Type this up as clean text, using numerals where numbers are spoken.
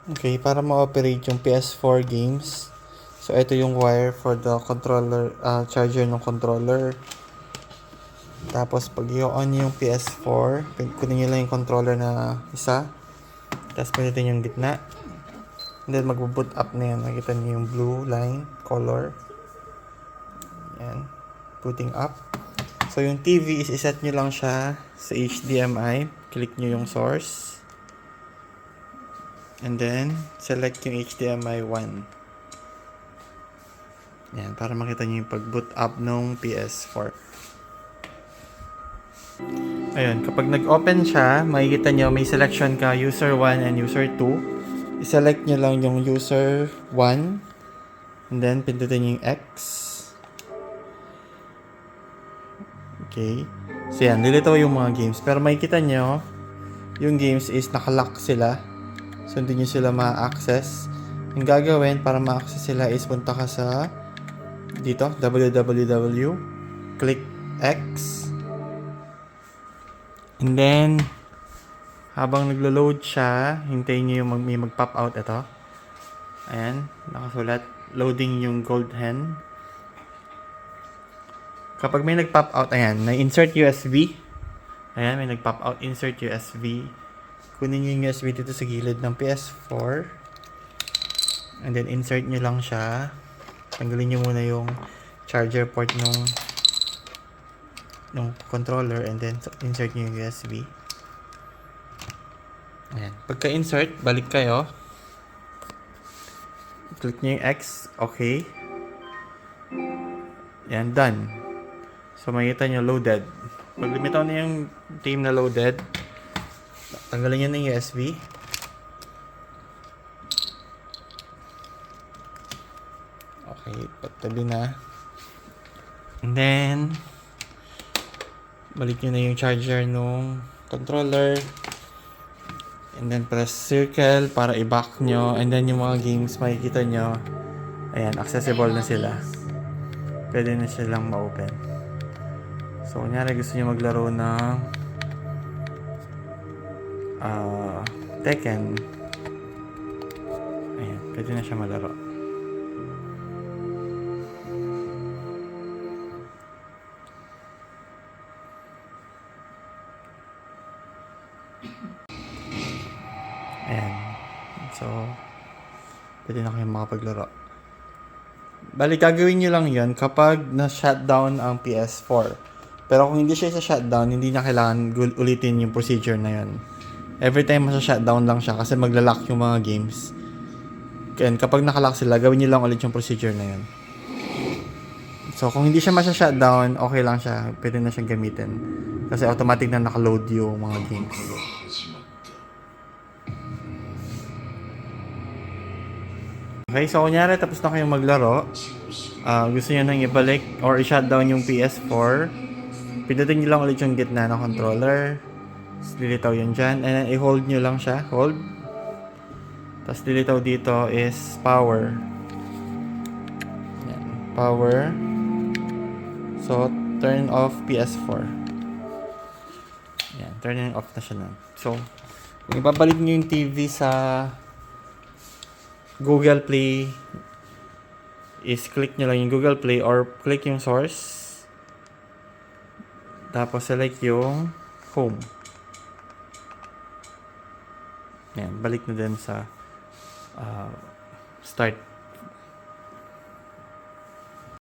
Okay, para ma-operate yung PS4 games. So, ito yung wire for the controller, charger ng controller. Tapos, pag i-on yung PS4, kunin nyo lang yung controller na isa. Tapos, pinitin yung gitna. And then, mag-boot up na yan. Makikita nyo yung blue line, color. Yan. Booting up. So, yung TV is iset nyo lang siya sa HDMI. Click nyo yung source. And then, select yung HDMI 1. Yan, para makita nyo yung pag-boot up ng PS4. Ayun, kapag nag-open siya, makikita nyo may selection ka user 1 and user 2. I-select nyo lang yung user 1. And then, pindutin nyo yung X. Okay. So, yan, nilito yung mga games. Pero makikita nyo, yung games is nakalock sila. So, hindi nyo sila ma-access. Yung gagawin para ma-access sila is punta ka sa dito, www. Click X. And then, habang naglo-load siya, hintayin nyo yung may mag-pop out ito. Ayan, nakasulat. Loading yung gold hen. Kapag may nag-pop out, ayan, may insert USB. Ayan, may nag-pop out, insert USB. Kunin nyo yung USB dito sa gilid ng PS4. And then, insert nyo lang siya. Tanggalin nyo muna yung charger port nung controller. And then, insert nyo yung USB. Ayan. Pagka-insert, balik kayo. Click nyo yung X. Okay. Ayan, done. So, makikita nyo, loaded. Pag lumitaw na yung team na loaded, tanggalin nyo na yung USB. Okay, patabi na. And then, balik nyo na yung charger nung controller. And then, press circle para i-back nyo. And then, yung mga games, makikita nyo, ayan, accessible na sila. Pwede na silang ma-open. So, kunyari gusto nyo maglaro ng Tekken. Ayan, pwede na siya malaro. Ayan. So, pwede na kayong makapaglaro. Bali, gagawin nyo lang yan kapag na-shutdown ang PS4. Pero kung hindi siya sa-shutdown, hindi na kailangan ulitin yung procedure na yun. Every time masa-shutdown lang siya kasi magla-lock yung mga games. And kapag nakalock sila, gawin nyo lang ulit yung procedure na yun. So, kung hindi siya masa-shutdown, okay lang siya. Pwede na siyang gamitin. Kasi automatic na nakaload yung mga games. Okay, so kunyari tapos na kayong maglaro. Gusto nyo nang ibalik or i-shutdown yung PS4. Pindutin nyo lang ulit yung gitna ng controller. Tapos dilitaw yun dyan. And then i-hold nyo lang siya. Hold. Tapos dilitaw dito is power. Yan. Power. So, turn off PS4. Yan. Turn off na siya na. So, kung ibabalik nyo yung TV sa Google Play, is click nyo lang yung Google Play or click yung source. Tapos select yung home. Yan, balik na din sa start.